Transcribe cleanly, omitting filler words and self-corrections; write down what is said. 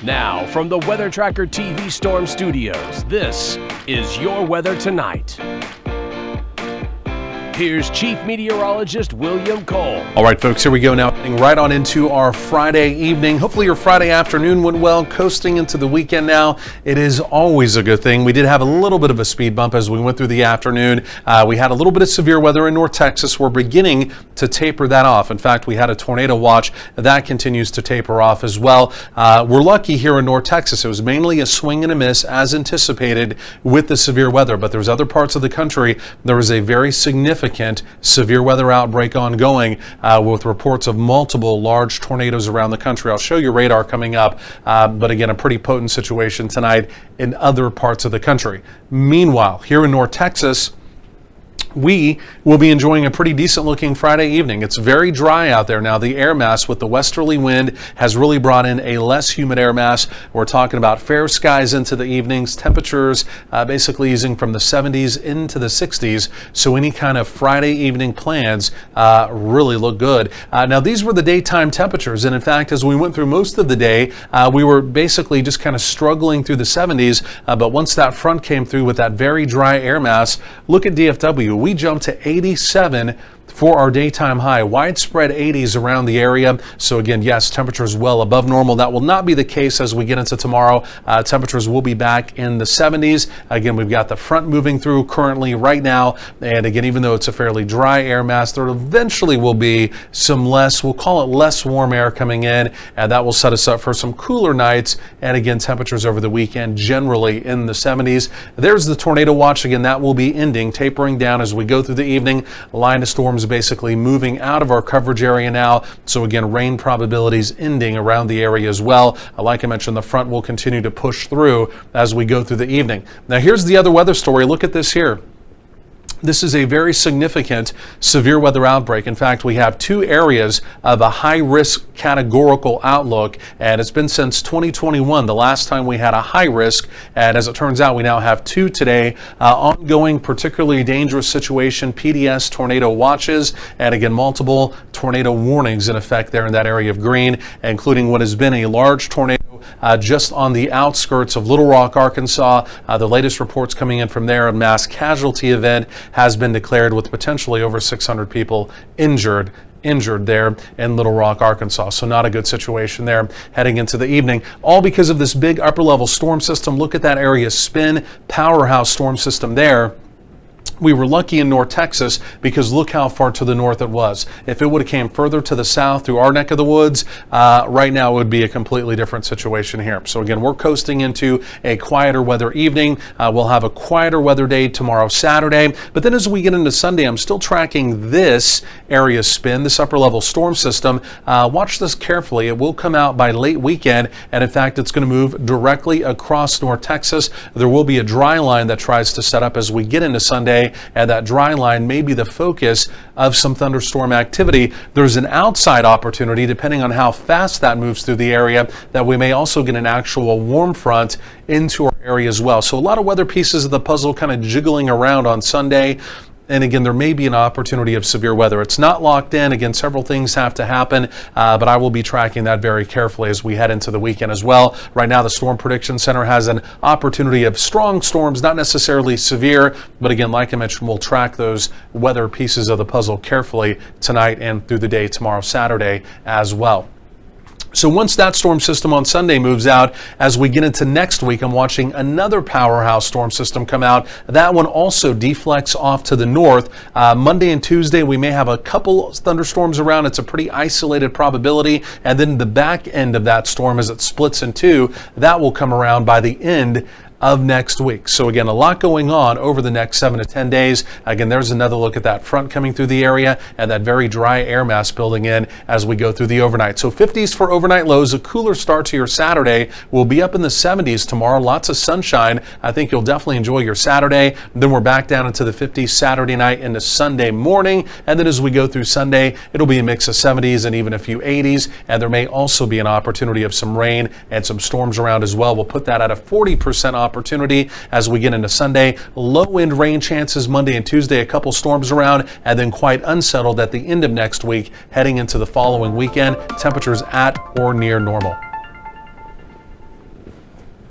Now, from the Weather Tracker TV Storm Studios, this is your weather tonight. Here's Chief Meteorologist William Cole. All right, folks, here we go now. Right on into our Friday evening. Hopefully your Friday afternoon went well, coasting into the weekend now. It is always a good thing. We did have a little bit of a speed bump as we went through the afternoon. We had a little bit of severe weather in North Texas. We're beginning to taper that off. In fact, we had a tornado watch that continues to taper off as well. We're lucky here in North Texas. It was mainly a swing and a miss as anticipated with the severe weather, but there's other parts of the country. There was a very significant severe weather outbreak ongoing with reports of multiple large tornadoes around the country. I'll show you radar coming up, but again, a pretty potent situation tonight in other parts of the country. Meanwhile, here in North Texas, we will be enjoying a pretty decent looking Friday evening. It's very dry out there now. The air mass with the westerly wind has really brought in a less humid air mass. We're talking about fair skies into the evenings, temperatures basically easing from the 70s into the 60s. So any kind of Friday evening plans really look good. Now these were the daytime temperatures, and in fact, as we went through most of the day, we were basically just kind of struggling through the 70s. But once that front came through with that very dry air mass, look at DFW. We jumped to 87 for our daytime high. Widespread 80s around the area. So again, yes, temperatures well above normal. That will not be the case as we get into tomorrow. Temperatures will be back in the 70s. Again, we've got the front moving through currently right now. And again, even though it's a fairly dry air mass, there eventually will be some less, we'll call it less warm air coming in, and that will set us up for some cooler nights. And again, temperatures over the weekend generally in the 70s. There's the tornado watch. Again, that will be ending, tapering down as we go through the evening. Line of storms basically moving out of our coverage area now. So again, rain probabilities ending around the area as well. Like I mentioned, the front will continue to push through as we go through the evening. Now here's the other weather story. Look at this here. This is a very significant severe weather outbreak. In fact, we have two areas of a high-risk categorical outlook, and it's been since 2021, the last time we had a high risk, and as it turns out, we now have two today. Ongoing, particularly dangerous situation, PDS tornado watches, and again, multiple tornado warnings in effect there in that area of green, including what has been a large tornado just on the outskirts of Little Rock, Arkansas. The latest reports coming in from there, a mass casualty event has been declared with potentially over 600 people injured there in Little Rock, Arkansas. So not a good situation there heading into the evening, all because of this big upper level storm system. Look at that area spin, powerhouse storm system there. We were lucky in North Texas because look how far to the north it was. If it would have came further to the south through our neck of the woods, right now it would be a completely different situation here. So again, we're coasting into a quieter weather evening. We'll have a quieter weather day tomorrow, Saturday. But then as we get into Sunday, I'm still tracking this area spin, this upper level storm system. Watch this carefully. It will come out by late weekend. And in fact, it's going to move directly across North Texas. There will be a dry line that tries to set up as we get into Sunday. And that dry line may be the focus of some thunderstorm activity. There's an outside opportunity, depending on how fast that moves through the area, that we may also get an actual warm front into our area as well. So a lot of weather pieces of the puzzle kind of jiggling around on Sunday. And again, there may be an opportunity of severe weather. It's not locked in. Again, several things have to happen, but I will be tracking that very carefully as we head into the weekend as well. Right now, the Storm Prediction Center has an opportunity of strong storms, not necessarily severe, but again, like I mentioned, we'll track those weather pieces of the puzzle carefully tonight and through the day tomorrow, Saturday as well. So once that storm system on Sunday moves out, as we get into next week, I'm watching another powerhouse storm system come out. That one also deflects off to the north. Monday and Tuesday, we may have a couple thunderstorms around. It's a pretty isolated probability. And then the back end of that storm, as it splits in two, that will come around by the end of next week. So again, a lot going on over the next 7 to 10 days. Again, there's another look at that front coming through the area and that very dry air mass building in as we go through the overnight. So 50s for overnight lows, a cooler start to your Saturday. We'll be up in the 70s tomorrow. Lots of sunshine. I think you'll definitely enjoy your Saturday. Then we're back down into the 50s Saturday night into Sunday morning. And then as we go through Sunday, it'll be a mix of 70s and even a few 80s. And there may also be an opportunity of some rain and some storms around as well. We'll put that at a 40% opportunity as we get into Sunday. Low end rain chances Monday and Tuesday, a couple storms around, and then quite unsettled at the end of next week, heading into the following weekend. Temperatures at or near normal.